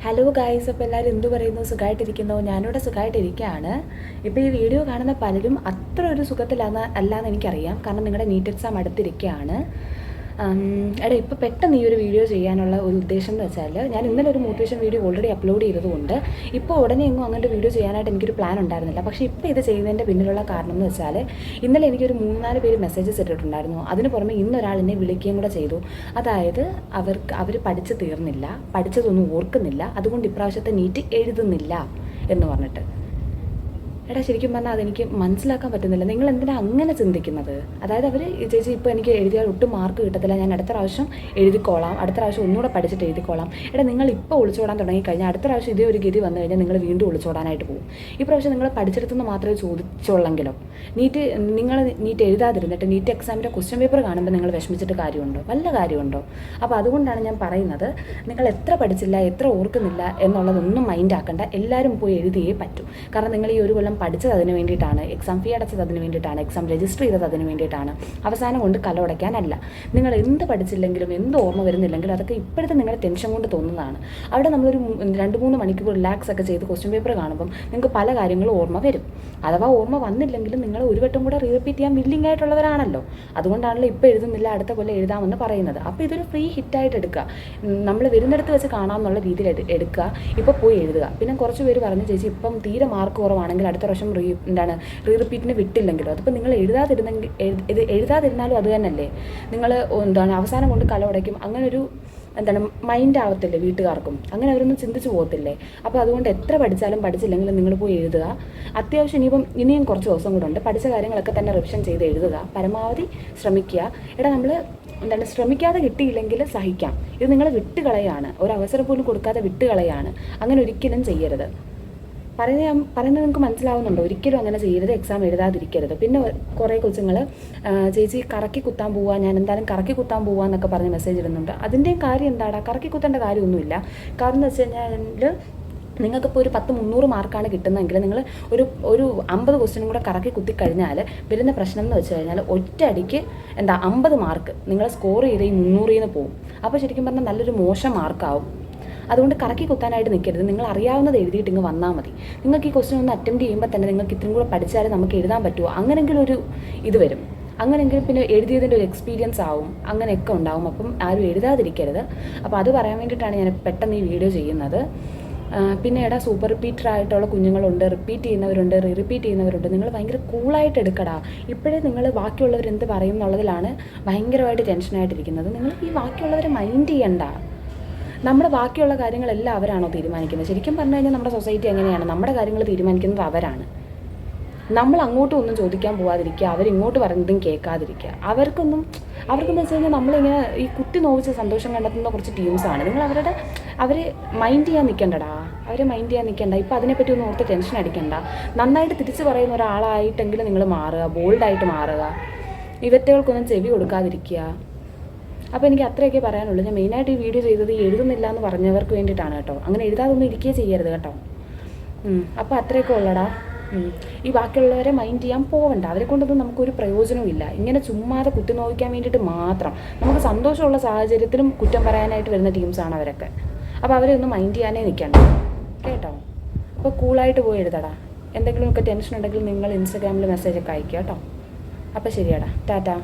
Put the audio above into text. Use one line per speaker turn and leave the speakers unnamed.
Hello guys, അപ്പോൾ എല്ലാവരും എന്തു പറയുന്നു? സുഖമായിട്ടിരിക്കുന്നു? ഞാനിവിടെ സുഖമായിട്ടിരിക്കുകയാണ്. ഇപ്പോൾ ഈ വീഡിയോ കാണുന്ന പലരും അത്ര ഒരു അല്ലാന്ന് എനിക്കറിയാം. കാരണം നിങ്ങളുടെ നീറ്റ് എക്സാം അടുത്തിരിക്കുകയാണ്. ഇപ്പോൾ പെട്ടെന്ന് ഈ ഒരു വീഡിയോ ചെയ്യാനുള്ള ഒരു ഉദ്ദേശം എന്ന് വെച്ചാൽ, ഞാൻ ഇന്നലെ ഒരു മോട്ടിവേഷൻ വീഡിയോ ഓൾറെഡി അപ്ലോഡ് ചെയ്തതുകൊണ്ട് ഇപ്പോൾ ഉടനെ എങ്ങും അങ്ങനത്തെ വീഡിയോ ചെയ്യാനായിട്ട് എനിക്കൊരു പ്ലാൻ ഉണ്ടായിരുന്നില്ല. പക്ഷേ ഇപ്പോൾ ഇത് ചെയ്യുന്നതിൻ്റെ പിന്നിലുള്ള കാരണം എന്ന് വെച്ചാൽ, ഇന്നലെ എനിക്കൊരു 3-4 പേര് മെസ്സേജസ് ഇട്ടിട്ടുണ്ടായിരുന്നു. അതിന് പുറമെ ഇന്നൊരാൾ എന്നെ വിളിക്കുകയും കൂടെ ചെയ്തു. അതായത് അവർ പഠിച്ച് തീർന്നില്ല, പഠിച്ചതൊന്നും ഓർക്കുന്നില്ല, അതുകൊണ്ട് ഇപ്രാവശ്യത്തെ നീറ്റ് എഴുതുന്നില്ല എന്ന് പറഞ്ഞിട്ട്. ശരിക്കും പറഞ്ഞാൽ അതെനിക്ക് മനസ്സിലാക്കാൻ പറ്റുന്നില്ല. നിങ്ങൾ എന്തിനാണ് അങ്ങനെ ചിന്തിക്കുന്നത്? അതായത് അവർ ചേച്ചി ഇപ്പോൾ എനിക്ക് എഴുതിയാൽ ഒട്ടും മാർക്ക് കിട്ടത്തില്ല, ഞാൻ അടുത്ത പ്രാവശ്യം എഴുതിക്കോളാം, അടുത്ത പ്രാവശ്യം ഒന്നുകൂടെ പഠിച്ചിട്ട് എഴുതിക്കോളാം. നിങ്ങൾ ഇപ്പോൾ ഒളിച്ചോടാൻ തുടങ്ങിക്കഴിഞ്ഞാൽ അടുത്ത പ്രാവശ്യം ഇതേ ഒരു ഗതി വന്നു കഴിഞ്ഞാൽ നിങ്ങൾ വീണ്ടും ഒളിച്ചോടാനായിട്ട് പോകും. ഈ പ്രാവശ്യം നിങ്ങൾ പഠിച്ചെടുത്തുനിന്ന് മാത്രമേ ചോദിച്ചുള്ളെങ്കിലോ. നിങ്ങൾ നീറ്റ് എഴുതാതിരുന്നിട്ട് നീറ്റ് എക്സാമിൻ്റെ ക്വസ്റ്റ്യൻ പേപ്പർ കാണുമ്പോൾ നിങ്ങൾ വിഷമിച്ചിട്ട് കാര്യമുണ്ടോ? വല്ല കാര്യമുണ്ടോ? അപ്പോൾ അതുകൊണ്ടാണ് ഞാൻ പറയുന്നത്, നിങ്ങൾ എത്ര പഠിച്ചില്ല, എത്ര ഓർക്കുന്നില്ല എന്നുള്ളതൊന്നും മൈൻഡ് ആക്കണ്ട. എല്ലാവരും പോയി എഴുതിയേ പറ്റൂ. കാരണം നിങ്ങൾ ഈ ഒരു കൊല്ലം പഠിച്ചത് അതിന് വേണ്ടിയിട്ടാണ്, എക്സാം ഫീ അടച്ചത് അതിന് വേണ്ടിയിട്ടാണ്, എക്സാം രജിസ്റ്റർ ചെയ്തത് അതിന് വേണ്ടിയിട്ടാണ്. അവസാനം കൊണ്ട് കലവടയ്ക്കാനല്ല. നിങ്ങൾ എന്ത് പഠിച്ചില്ലെങ്കിലും എന്ത് ഓർമ്മ വരുന്നില്ലെങ്കിലും അതൊക്കെ ഇപ്പോഴത്തെ നിങ്ങളുടെ ടെൻഷൻ കൊണ്ട് തോന്നുന്നതാണ്. അവിടെ നമ്മളൊരു 2-3 മണിക്കൂർ റിലാക്സ് ഒക്കെ ചെയ്ത് ക്വസ്റ്റ്യൻ പേപ്പർ കാണുമ്പം നിങ്ങൾക്ക് പല കാര്യങ്ങളും ഓർമ്മ വരും. അഥവാ ഓർമ്മ വന്നില്ലെങ്കിലും നിങ്ങൾ ഒരു വട്ടം കൂടെ റിപ്പീറ്റ് ചെയ്യാൻ വില്ലിംഗ് ആയിട്ടുള്ളവരാണല്ലോ. അതുകൊണ്ടാണല്ലോ ഇപ്പോൾ എഴുതുന്നില്ല, അടുത്ത കൊല്ലം എഴുതാമെന്ന് പറയുന്നത്. അപ്പോൾ ഇതൊരു ഫ്രീ ഹിറ്റായിട്ട് എടുക്കുക. നമ്മൾ വരുന്നിടത്ത് വെച്ച് കാണാമെന്നുള്ള രീതിയിൽ എടുക്കുക. ഇപ്പോൾ പോയി എഴുതുക. പിന്നെ കുറച്ച് പേര് പറഞ്ഞു, ചേച്ചി ഇപ്പം തീരെ മാർക്ക് കുറവാണെങ്കിൽ അടുത്ത പ്രാവശ്യം റിപ്പീറ്റിന് വിട്ടില്ലെങ്കിലോ. അതിപ്പോൾ നിങ്ങൾ എഴുതാതിരുന്നാലും അത് തന്നെയല്ലേ. നിങ്ങൾ അവസാനം കൊണ്ട് കലവടയ്ക്കും. അങ്ങനൊരു മൈൻഡ് ആവത്തില്ലേ വീട്ടുകാർക്കും? അങ്ങനെ അവരൊന്നും ചിന്തിച്ച് പോകത്തില്ലേ? അപ്പോൾ അതുകൊണ്ട് എത്ര പഠിച്ചാലും പഠിച്ചില്ലെങ്കിലും നിങ്ങൾ പോയി എഴുതുക. അത്യാവശ്യം ഇനിയും കുറച്ച് ദിവസം കൂടെ ഉണ്ട്. പഠിച്ച കാര്യങ്ങളൊക്കെ തന്നെ റിവിഷൻ ചെയ്ത് എഴുതുക. പരമാവധി ശ്രമിക്കുക. നമ്മൾ ശ്രമിക്കാതെ കിട്ടിയില്ലെങ്കിൽ സഹിക്കാം. ഇത് നിങ്ങൾ വിട്ടുകളയാണ്, ഒരു അവസരം പോലും കൊടുക്കാതെ വിട്ടുകളയാണ്. അങ്ങനെ ഒരിക്കലും ചെയ്യരുത്. പറയുന്നത് നിങ്ങൾക്ക് മനസ്സിലാവുന്നുണ്ടോ? ഒരിക്കലും അങ്ങനെ ചെയ്യരുത്. എക്സാം എഴുതാതിരിക്കരുത്. പിന്നെ കുറേ കൊച്ചുങ്ങൾ ചേച്ചി കറക്കി കുത്താൻ പോവുക, ഞാൻ എന്തായാലും കറക്കി കുത്താൻ പോവുക എന്നൊക്കെ പറഞ്ഞ് മെസ്സേജ് ഇടുന്നുണ്ട്. അതിൻ്റെയും കാര്യം എന്താടാ? കറക്കി കുത്തേണ്ട കാര്യമൊന്നുമില്ല. കാരണം എന്ന് വെച്ച് കഴിഞ്ഞാൽ നിങ്ങൾക്കിപ്പോൾ ഒരു 10-300 മാർക്കാണ് കിട്ടുന്നതെങ്കിൽ നിങ്ങൾ ഒരു 50 ക്വസ്റ്റ്യനും കൂടെ കറക്കി കുത്തിക്കഴിഞ്ഞാൽ വരുന്ന പ്രശ്നം എന്ന് വെച്ച് കഴിഞ്ഞാൽ ഒറ്റയടിക്ക് 50 മാർക്ക് നിങ്ങൾ സ്കോർ ചെയ്ത് ഈ 300-ന്ന് പോകും. അപ്പോൾ ശരിക്കും പറഞ്ഞാൽ നല്ലൊരു മോശം മാർക്കാവും. അതുകൊണ്ട് കറക്കി കുത്താനായിട്ട് നിൽക്കരുത്. നിങ്ങൾ അറിയാവുന്നത് എഴുതിയിട്ട് ഇങ്ങ് വന്നാൽ മതി. നിങ്ങൾക്ക് ഈ ക്വസ്റ്റ്യൻ ഒന്ന് അറ്റൻഡ് ചെയ്യുമ്പോൾ തന്നെ നിങ്ങൾക്ക് ഇത്രയും കൂടെ പഠിച്ചാലും നമുക്ക് എഴുതാൻ പറ്റുമോ? അങ്ങനെങ്കിലും ഒരു ഇത് വരും. അങ്ങനെയെങ്കിലും പിന്നെ എഴുതിയതിൻ്റെ ഒരു എക്സ്പീരിയൻസ് ആവും. അങ്ങനെയൊക്കെ ഉണ്ടാവും. അപ്പം ആരും എഴുതാതിരിക്കരുത്. അപ്പോൾ അത് പറയാൻ വേണ്ടിയിട്ടാണ് ഞാൻ പെട്ടെന്ന് ഈ വീഡിയോ ചെയ്യുന്നത്. പിന്നെ സൂപ്പർ റിപ്പീറ്റർ ആയിട്ടുള്ള കുഞ്ഞുങ്ങളുണ്ട്, റിപ്പീറ്റ് ചെയ്യുന്നവരുണ്ട്, റിപ്പീറ്റ് ചെയ്യുന്നവരുണ്ട്. നിങ്ങൾ ഭയങ്കര കൂളായിട്ട് എടുക്കടാ. ഇപ്പോഴേ നിങ്ങൾ ബാക്കിയുള്ളവർ എന്ത് പറയും എന്നുള്ളതിലാണ് ഭയങ്കരമായിട്ട് ടെൻഷനായിട്ടിരിക്കുന്നത്. നിങ്ങൾ ഈ ബാക്കിയുള്ളവരെ മൈൻഡ് ചെയ്യണ്ട. നമ്മുടെ ബാക്കിയുള്ള കാര്യങ്ങളെല്ലാം അവരാണോ തീരുമാനിക്കുന്നത്? ശരിക്കും പറഞ്ഞു കഴിഞ്ഞാൽ നമ്മുടെ സൊസൈറ്റി എങ്ങനെയാണ്? നമ്മുടെ കാര്യങ്ങൾ തീരുമാനിക്കുന്നത് അവരാണ്. നമ്മൾ അങ്ങോട്ടും ഒന്നും ചോദിക്കാൻ പോകാതിരിക്കുക, അവരിങ്ങോട്ട് പറയുന്നതും കേൾക്കാതിരിക്കുക. അവർക്കെന്ന് വെച്ച് കഴിഞ്ഞാൽ നമ്മളിങ്ങനെ ഈ കുത്തി നോവിച്ച് സന്തോഷം കണ്ടെത്തുന്ന കുറച്ച് ടീംസാണ്. നിങ്ങൾ അവരെ മൈൻഡ് ചെയ്യാൻ നിൽക്കണ്ടടാ. അവരെ മൈൻഡ് ചെയ്യാൻ നിൽക്കണ്ട. ഇപ്പോൾ അതിനെപ്പറ്റി ഒന്നും ഓർത്ത് ടെൻഷൻ അടിക്കണ്ട. നന്നായിട്ട് തിരിച്ച് പറയുന്ന ഒരാളായിട്ടെങ്കിലും നിങ്ങൾ മാറുക, ബോൾഡായിട്ട് മാറുക. ഇവറ്റകൾക്കൊന്നും ചെവി കൊടുക്കാതിരിക്കുക. അപ്പോൾ എനിക്ക് അത്രയൊക്കെ പറയാനുള്ളൂ. ഞാൻ മെയിനായിട്ട് ഈ വീഡിയോ ചെയ്തത് എഴുതുന്നില്ല എന്ന് പറഞ്ഞവർക്ക് വേണ്ടിയിട്ടാണ് കേട്ടോ. അങ്ങനെ എഴുതാതൊന്നും ഇരിക്കുകയെ ചെയ്യരുത് കേട്ടോ. അപ്പോൾ അത്രയൊക്കെ ഉള്ളടാ. ഈ ബാക്കിയുള്ളവരെ മൈൻഡ് ചെയ്യാൻ പോകണ്ട. അവരെ കൊണ്ടൊന്നും നമുക്കൊരു പ്രയോജനവും ഇല്ല. ഇങ്ങനെ ചുമ്മാതെ കുത്തി നോവിക്കാൻ വേണ്ടിയിട്ട് മാത്രം. നമുക്ക് സന്തോഷമുള്ള സാഹചര്യത്തിലും കുറ്റം പറയാനായിട്ട് വരുന്ന ടീംസാണ് അവരൊക്കെ. അപ്പോൾ അവരെ ഒന്നും മൈൻഡ് ചെയ്യാനേ നിൽക്കണ്ട കേട്ടോ. അപ്പോൾ കൂളായിട്ട് പോയി എഴുതടാ. എന്തെങ്കിലുമൊക്കെ ടെൻഷൻ ഉണ്ടെങ്കിൽ നിങ്ങൾ ഇൻസ്റ്റാഗ്രാമിൽ മെസ്സേജൊക്കെ അയക്കുക കേട്ടോ. അപ്പോൾ ശരിയാടാ. ടാറ്റാ.